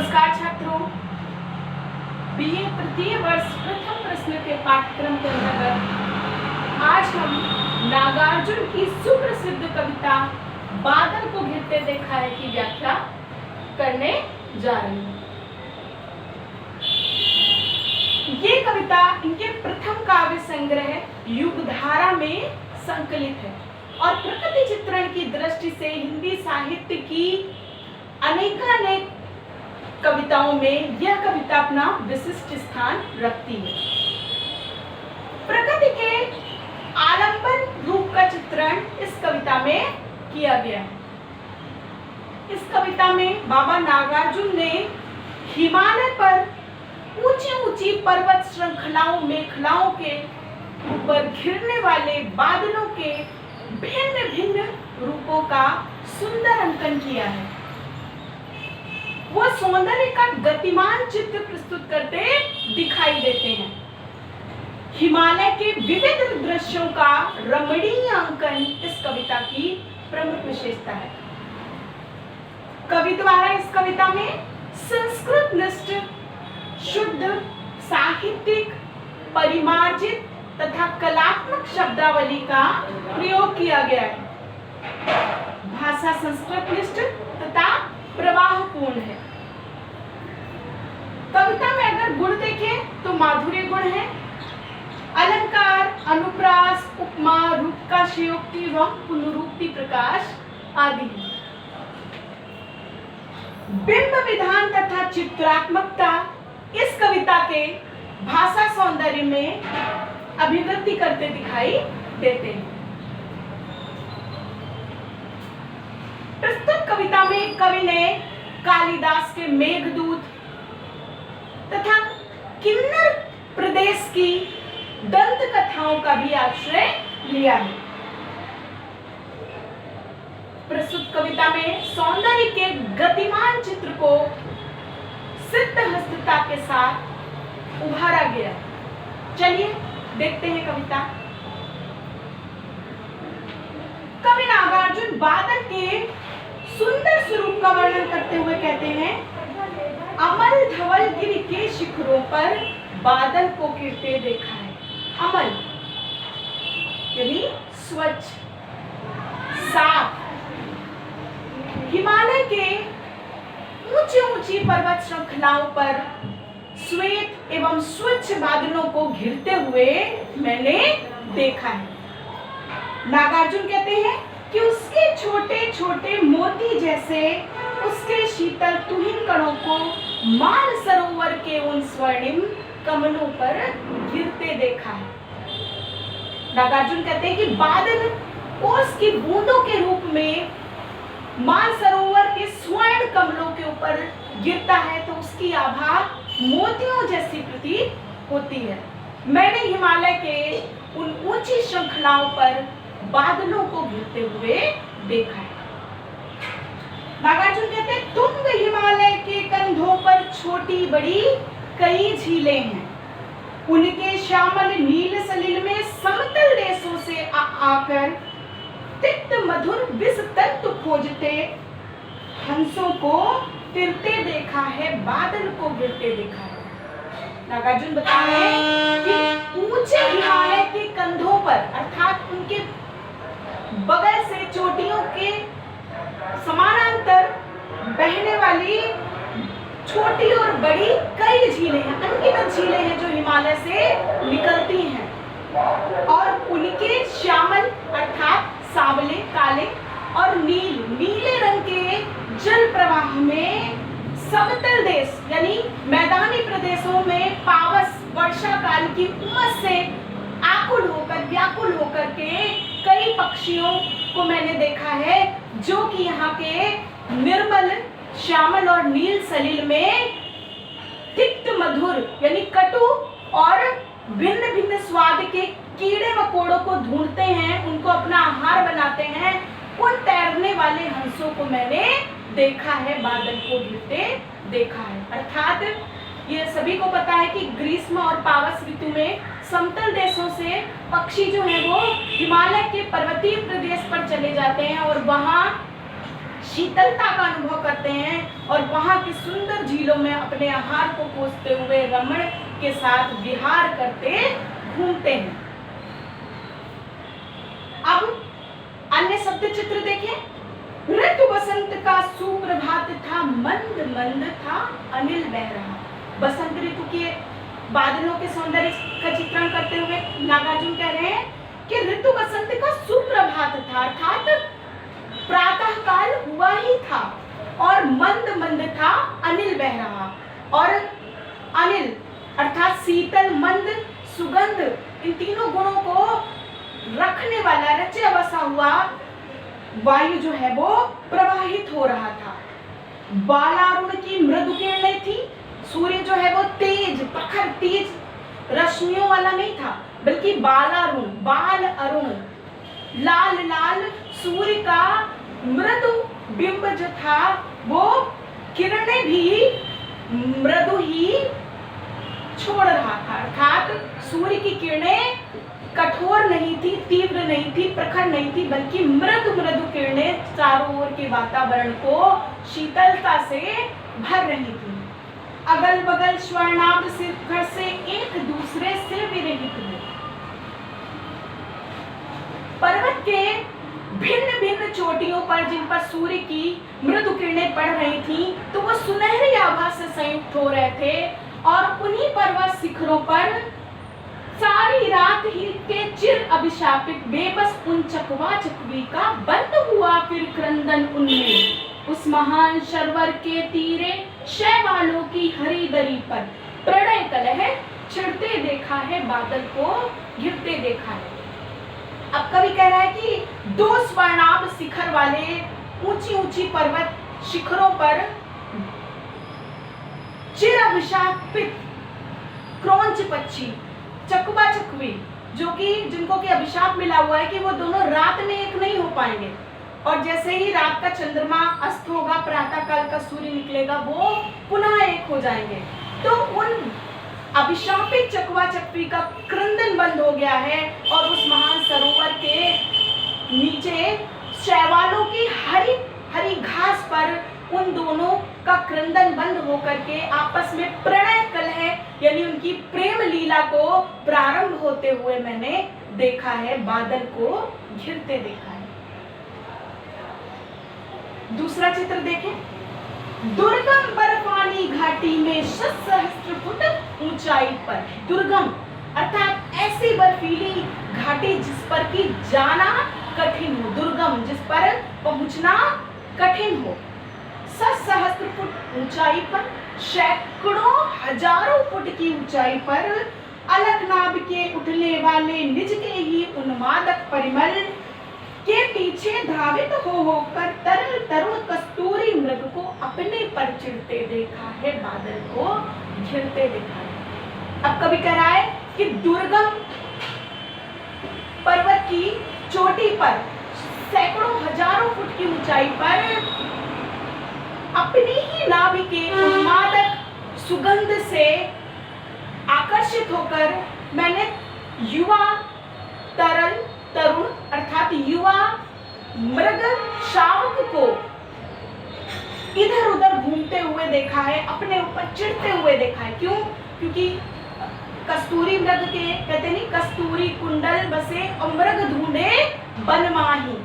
नमस्कार छात्रों, बीए तृतीय वर्ष प्रथम प्रश्न के पाठ्यक्रम के अंतर्गत आज हम नागार्जुन की सुप्रसिद्ध कविता बादल को घिरते देखा है की व्याख्या करने जा रहे हैं। ये कविता इनके प्रथम काव्य संग्रह युगधारा में संकलित है और प्रकृति चित्रण की दृष्टि से हिंदी साहित्य की अनेकानेक कविताओं में यह कविता अपना विशिष्ट स्थान रखती है। प्रकृति के आलंबन रूप का चित्रण इस कविता में किया गया है। इस कविता में बाबा नागार्जुन ने हिमालय पर ऊंची ऊंची पर्वत श्रृंखलाओं मेखलाओं के ऊपर घिरने वाले बादलों के भिन्न भिन्न रूपों का सुंदर अंकन किया है। वो सौंदर्य का गतिमान चित्र प्रस्तुत करते दिखाई देते हैं। हिमालय के विविध दृश्यों का रमणीय अंकन इस कविता की प्रमुख विशेषता है। कवि द्वारा इस कविता में संस्कृत निष्ठ शुद्ध साहित्यिक परिमार्जित तथा कलात्मक शब्दावली का प्रयोग किया गया है। भाषा संस्कृत निष्ठ तथा प्रवाहपूर्ण है। कविता में अगर गुण देखें तो माधुर्य गुण है, अलंकार, अनुप्रास, उपमा, रूपकाशयोक्ति व पुनरुक्ति प्रकाश आदि है। बिंब विधान तथा चित्रात्मकता इस कविता के भाषा सौंदर्य में अभिव्यक्ति करते दिखाई देते हैं। प्रस्तुत कविता में कवि ने कालिदास के मेघदूत तथा किन्नर प्रदेश की दंत कथाओं का भी आश्रय लिया है। प्रस्तुत कविता में सौंदर्य के गतिमान चित्र को सिद्धहस्तता के साथ उभारा गया। चलिए देखते हैं कविता। कवि नागार्जुन बादल के सुंदर स्वरूप का वर्णन करते हुए कहते हैं, अमल धवल गिरि के शिखरों पर बादल को गिरते देखा है। अमल यानी स्वच्छ साफ। हिमालय के ऊंची ऊंची पर्वत श्रृंखलाओं पर श्वेत एवं स्वच्छ बादलों को घिरते हुए मैंने देखा है। नागार्जुन कहते हैं कि उसके छोटे छोटे मोती जैसे उसके शीतल तुहिन कणों को मान सरोवर के उन स्वर्णिम कमलों पर गिरते देखा है। नागार्जुन कहते हैं कि बादल ओस की बूंदों के रूप में मान सरोवर के स्वर्ण कमलों के ऊपर गिरता है तो उसकी आभा मोतियों जैसी प्रतीत होती है। मैंने हिमालय के उन ऊंची श्रृंखलाओं पर बादलों को घिरते हुए देखा है। नागार्जुन कहते हैं, तुंग हिमालय के कंधों पर छोटी बड़ी कई झीलें हैं। उनके श्यामल नील सलिल में समतल देशों से आकर तिक्त मधुर विष तंतु खोजते हंसों को तिरते देखा है, बादल को गिरते देखा है। नागार्जुन बता रहे हैं कि ऊंचे हिमालय के कंधों पर अर्थात उनके बगल से चोटियों के समानांतर बहने वाली छोटी और बड़ी कई झीलें हैं, अनगिनत झीलें हैं जो हिमालय से निकलती हैं और उनके श्यामल अर्थात सांवले काले और नीले रंग के जल प्रवाह में समतल देश यानी मैदानी प्रदेशों में पावस वर्षा काल की उमस से आकुल होकर व्याकुल होकर के कई पक्षियों को मैंने देखा है जो कि यहाँ के निर्मल श्यामल और नील सलिल में तिक्त मधुर यानी कटु और भिन्न भिन्न स्वाद के कीड़े मकोड़ों को ढूंढते हैं, उनको अपना आहार बनाते हैं। उन तैरने वाले हंसों को मैंने देखा है, बादल को गिरते देखा है। अर्थात ये सभी को पता है कि ग्रीष्म और पावस ऋतु में समतल देशों से पक्षी जो है वो हिमालय के पर्वतीय प्रदेश पर चले जाते हैं और वहाँ शीतलता का अनुभव करते हैं और वहां की सुंदर झीलों में अपने आहार को खोजते हुए रमण के साथ विहार करते घूमते हैं। अब अन्य शब्द चित्र देखें। ऋतु बसंत का सुप्रभात था, मंद मंद था अनिल बह रहा। बसंत ऋतु के बादलों के सौंदर्य का चित्रण करते हुए नागार्जुन कह रहे हैं कि ऋतु बसंत का सुप्रभात था, अर्थात प्रातः काल हुआ ही था, और मंद मंद था अनिल बह रहा। और अनिल अर्थात शीतल, मंद, सुगंध, इन तीनों गुणों को रखने वाला रचा बसा हुआ वायु जो है वो प्रवाहित हो रहा था। बालारुण की मृदु किरणें थी। सूर्य जो है वो तेज, प्रखर तेज रश्मियों वाला नहीं था, बल्कि बालारुण, बाल अरुण, लाल लाल सूर्य का मृदु बिंब जो था वो किरणें भी मृदु ही छोड़ रहा था। अर्थात सूर्य की किरणें कठोर नहीं थी, तीव्र नहीं थी, प्रखर नहीं थी, बल्कि मृदु मृदु किरणें चारों ओर के वातावरण को शीतलता से भर रही थी। अगल बगल स्वर्णाभ शिखर से एक दूसरे से विरहित थे। पर्वत के भिन्न भिन्न चोटियों पर जिन पर सूर्य की मृदु किरणें पड़ रही थी, तो वो सुनहरी आभा से संयुक्त हो रहे थे, और उन्हीं पर्वत शिखरों पर सारी रात ही के चिर अभिशापित बेबस उन चकवा चकवी का बंद हुआ फिर क्रंदन उनमें। उस महान सरोवर के तीरे शैवालों की हरी दरी पर प्रणय कलह छिड़ते देखा है, बादल को घिरते देखा है। अब कवि कह रहा है कि दो स्वर्णाभ शिखर वाले ऊंची ऊंची पर्वत शिखरों पर चिर अभिशापित क्रौंच पक्षी, चकवा चकवी, जो कि जिनको कि अभिशाप मिला हुआ है कि वो दोनों रात में एक नहीं हो पाएंगे, और जैसे ही रात का चंद्रमा अस्त होगा, प्रातः काल का सूर्य निकलेगा, वो पुनः एक हो जाएंगे। तो उन अभिशापित चकवा चकवी का क्रंदन बंद हो गया है, और उस महान सरोवर के नीचे शैवालों की हरी हरी घास पर उन दोनों का क्रंदन बंद होकर के आपस में प्रणय कलह यानी उनकी प्रेम लीला को प्रारंभ होते हुए मैंने देखा है, बादल को घिरते देखा है। दूसरा चित्र देखें। दुर्गम बर्फानी घाटी में 700 फुट ऊंचाई पर, दुर्गम अर्थात ऐसी बर्फीली घाटी जिस पर कि जाना कठिन हो, दुर्गम जिस पर पहुंचना कठिन हो, 700 फुट ऊंचाई पर, सैकड़ों हजारों फुट की ऊंचाई पर अलकनाभ के उठने वाले निज के ही उन्मादक परिमल के पीछे धावित हो होकर तरल तरुण कस्तूरी मृग को अपने पर चिढ़ते देखा है, बादल को घिरते देखा है। अब कवि कह रहा है कि दुर्गम पर्वत की चोटी पर सैकड़ों हजारों फुट की ऊंचाई पर अपनी ही नाभि के उन्मादक सुगंध से आकर्षित होकर मैंने युवा तरल तरुण अर्थात युवा मृग शावक को इधर उधर घूमते हुए देखा है, अपने ऊपर चिढ़ते हुए देखा है। क्यों? क्योंकि कस्तूरी मृग के कहते नहीं, कस्तूरी कुंडल बसे और मृग ढूंढे बन माही।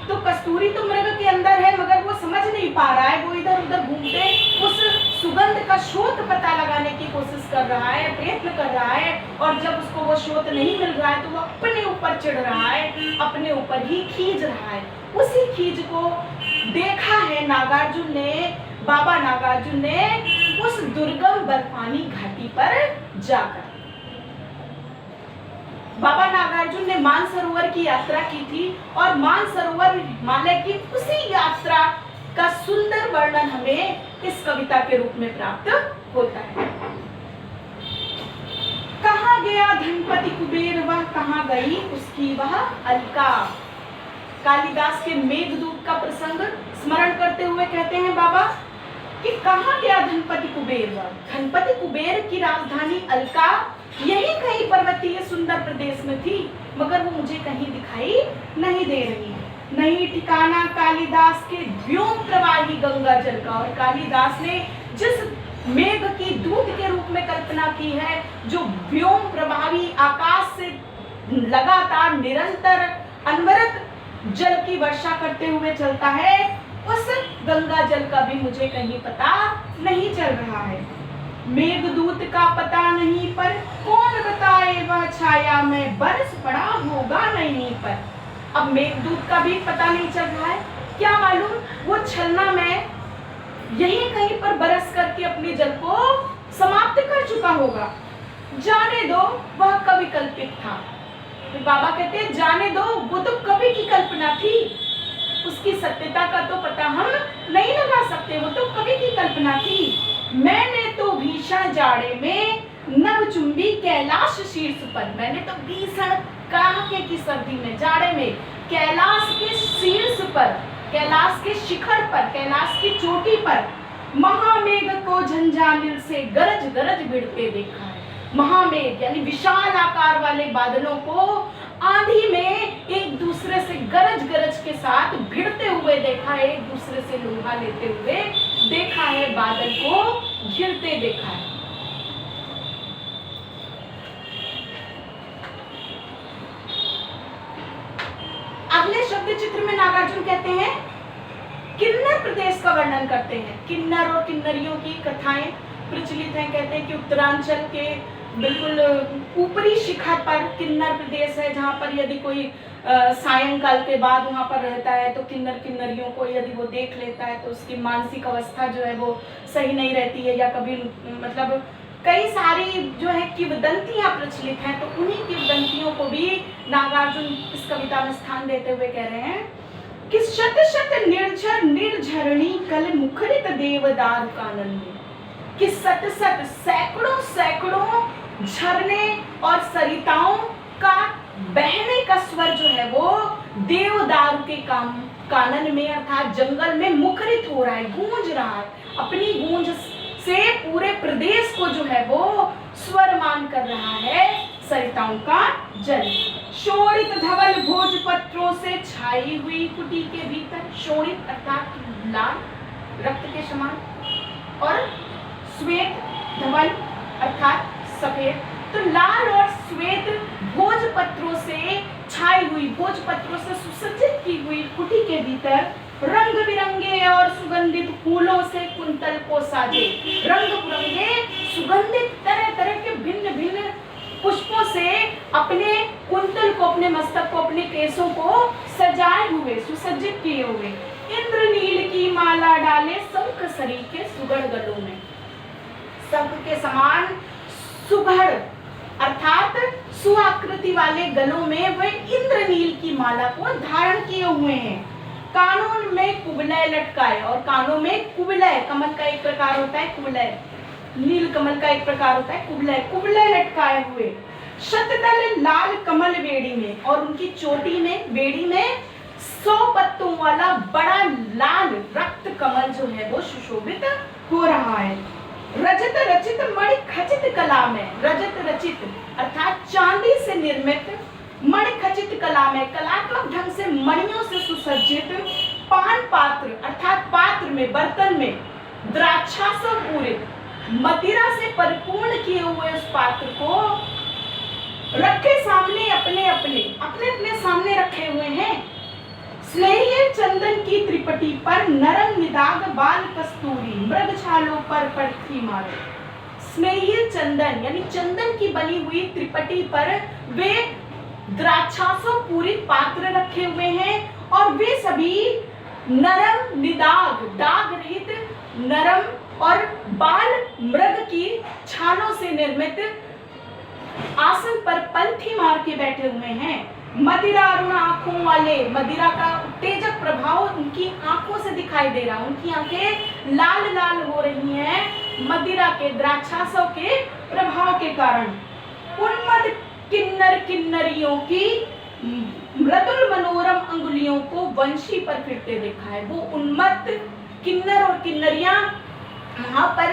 तो कस्तूरी तो मृग के अंदर है, मगर वो समझ नहीं पा रहा है, वो इधर उधर घूमते उस सुगंध का स्रोत पता लगाने की कोशिश कर रहा है, प्रयत्न कर रहा है, और जब उसको वो स्रोत नहीं मिल रहा है तो वो अपने ऊपर चिढ़ रहा है, अपने ऊपर ही खींच रहा है। उसी खींच को देखा है नागार्जुन ने, बाबा नागार्जुन ने उस दुर्गम बर्फानी घाटी पर जाकर। बाबा नागार्जुन ने मानसरोवर की यात्रा की थी, और मानसरोवर हिमालय की उसी यात्रा का सुंदर वर्णन हमें इस कविता के रूप में प्राप्त होता है। कहाँ गया धनपति कुबेर, वह कहाँ गई उसकी वह अलका। कालिदास के मेघदूत का प्रसंग स्मरण करते हुए कहते हैं बाबा कि कहाँ गया धनपति कुबेर। वह धनपति कुबेर की राजधानी अलका यही कहीं पर्वतीय सुंदर प्रदेश में थी, मगर वो मुझे कहीं दिखाई नहीं दे रही है। नहीं ठिकाना कालिदास के व्योम प्रवाही गंगा जल का। और कालिदास ने जिस मेघ की दूत के रूप में कल्पना की है, जो व्योम प्रभावी आकाश से लगातार निरंतर अनवरत जल की वर्षा करते हुए चलता है, उस गंगा जल का भी मुझे कहीं पता नहीं चल रहा है। मेघदूत का पता नहीं पर कौन बताए वह छाया में बरस पड़ा होगा नहीं पर। अब मेघदूत का भी पता नहीं चल रहा है, क्या मालूम वो छलना में यहीं कहीं पर बरस करके अपने जल को समाप्त कर चुका होगा। जाने दो, वह कवि कल्पित था। तो बाबा कहते हैं जाने दो, वो तो कवि की कल्पना थी, उसकी सत्यता का तो पता हम नहीं लगा सकते, वो तो कवि की कल्पना थी। मैंने तो भीषण जाड़े में नवचुंबी कैलाश शीर्ष पर, मैंने तो भीषण कड़ाके की सर्दी में जाड़े में कैलाश के शीर्ष पर, कैलाश के शिखर पर, कैलाश की चोटी पर महामेघ को झंझानिल से गरज गरज भिड़ते देखा है। महामेघ यानी विशाल आकार वाले बादलों को आंधी में एक दूसरे से गरज गरज के साथ भिड़ते हुए देखा है, एक दूसरे से लोहा लेते हुए देखा है, बादल को घिरते देखा है। अगले शब्द चित्र में नागार्जुन कहते हैं किन्नर प्रदेश का वर्णन करते हैं। किन्नर और किन्नरियों की कथाएं प्रचलित हैं। कहते हैं कि उत्तरांचल के बिल्कुल ऊपरी शिखर पर किन्नर प्रदेश है, जहाँ पर यदि कोई सायंकाल के बाद वहाँ पर रहता है तो किन्नर किन्नरियों को यदि वो देख लेता है तो उसकी मानसिक अवस्था जो है वो सही नहीं रहती है, या कभी मतलब कई सारी जो है किंवदंतियाँ प्रचलित हैं। तो उन्हीं किंवदंतियों को भी नागार्जुन इस कविता में स्थान देते हुए कह रहे हैं कि शत शत निर्झर निर्झरणी कल मुखरित देवदार कानन में, कि सत सत सैकड़ों सैकड़ों झरने और सरिताओं का बहने का स्वर जो है वो देवदार के कानन में अर्थात जंगल में मुखरित हो रहा है, गूंज रहा है। अपनी गूंज से पूरे प्रदेश को जो है वो स्वरमान कर रहा है सरिताओं का जल। शोणित धवल भोजपत्रों से छाई हुई कुटी के भीतर, शोणित अर्थात लाल रक्त के समान, और श्वेत धवल अर्थात सफेद, तो लाल और श्वेत भोजपत्रों से छाई हुई, भोजपत्रों से सुसज्जित की हुई कुटी के भीतर रंग बिरंगे और सुगंधित फूलों से कुंतल को साजे। रंग बिरंगे सुगंधित तरह तरह के भिन्न भिन्न पुष्पों से अपने कुंतल को, अपने मस्तक को, अपने केसों को सजाए हुए, सुसज्जित किए हुए। इंद्रनील की माला डाले शंख सरी के सुगढ़ गलों में, शंख के समान सुगढ़ अर्थात सुआकृति वाले गलों में वे इंद्रनील की माला को धारण किए हुए हैं। कानों में कुबलय लटकाए, और कानों में कुबलय, कमल का एक प्रकार होता है कुबलय, नील कमल का एक प्रकार होता है कुबलय, कुबलय लटकाए हुए। शतदल लाल कमल बेड़ी में, और उनकी चोटी में, बेड़ी में 100 पत्तों वाला बड़ा लाल रक्त कमल जो है वो सुशोभित हो रहा है। रजत रचित मणि खचित कला में, रजत रचित अर्थात चांदी से निर्मित, मणि खचित कला में कलात्मक ढंग से मणियों से सुसज्जित पान पात्र अर्थात पात्र में, बर्तन में द्राक्षा से पूरित मदिरा से परिपूर्ण किए हुए उस पात्र को रखे सामने, अपने अपने सामने रखे हुए हैं। स्नेहिल चंदन की त्रिपटी पर नरम निदाग बाल कस्तूरी मृग छालों पर पड़ती मारे। स्नेहिल चंदन यानी चंदन की बनी हुई त्रिपटी पर वे द्राक्षासों पूरित पात्र रखे हुए हैं, और वे सभी नरम निदाग, दाग रहित नरम और बाल मृग की छालों से निर्मित आसन पर पंथी मार के बैठे हुए हैं। मदिरा अरुण आंखों वाले, मदिरा का उत्तेजक प्रभाव उनकी आंखों से दिखाई दे रहा है, उनकी आंखें लाल लाल हो रही हैं मदिरा के, द्राक्षासों के प्रभाव के कारण। उन्मद किन्नर किन्नरियों की मृदुल मनोरम अंगुलियों को वंशी पर फिरते देखा है। वो उन्मत्त किन्नर और किन्नरियां वहां पर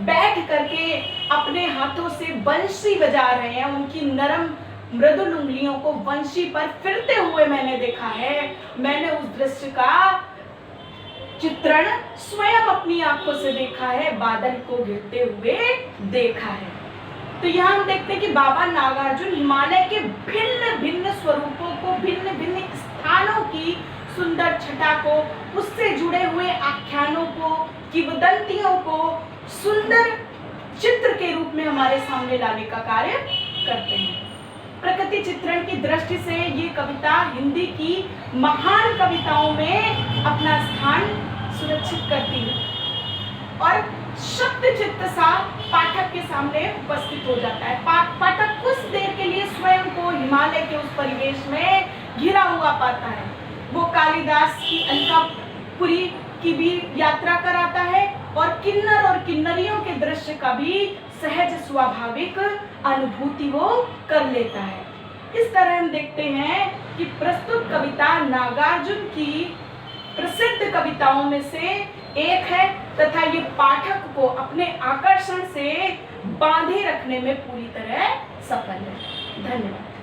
बैठ करके अपने हाथों से बंशी बजा रहे हैं, उनकी नरम मृदुल उंगलियों को वंशी पर फिरते हुए मैंने देखा है। मैंने उस दृश्य का चित्रण स्वयं अपनी आंखों से देखा है, बादल को गिरते हुए देखा है। तो यहाँ हम देखते हैं कि बाबा नागार्जुन हिमालय के भिन्न भिन्न स्वरूपों को, भिन्न भिन्न स्थानों की सुंदर छटा को, उससे जुड़े हुए आख्यानों को, किंवदंतियों को सुंदर चित्र के रूप में हमारे सामने लाने का कार्य करते हैं। प्रकृति चित्रण की दृष्टि से ये कविता हिंदी की महान कविताओं में अपना स्थान सुरक्षित करती है और शब्द चित्त सा पाठक के सामने उपस्थित हो जाता है। पाठक कुछ देर के लिए स्वयं को हिमालय के उस परिवेश में घिरा हुआ पाता है। वो कालिदास की अलकापुरी की भी यात्रा कराता है और किन्नर और किन्नरियों के दृश्य का भी सहज स्वाभाविक अनुभूति वो कर लेता है। इस तरह हम देखते हैं कि प्रस्तुत कविता नागार्जुन की प्रसिद्ध कविताओं में से एक है तथा ये पाठक को अपने आकर्षण से बांधे रखने में पूरी तरह सफल है। धन्यवाद।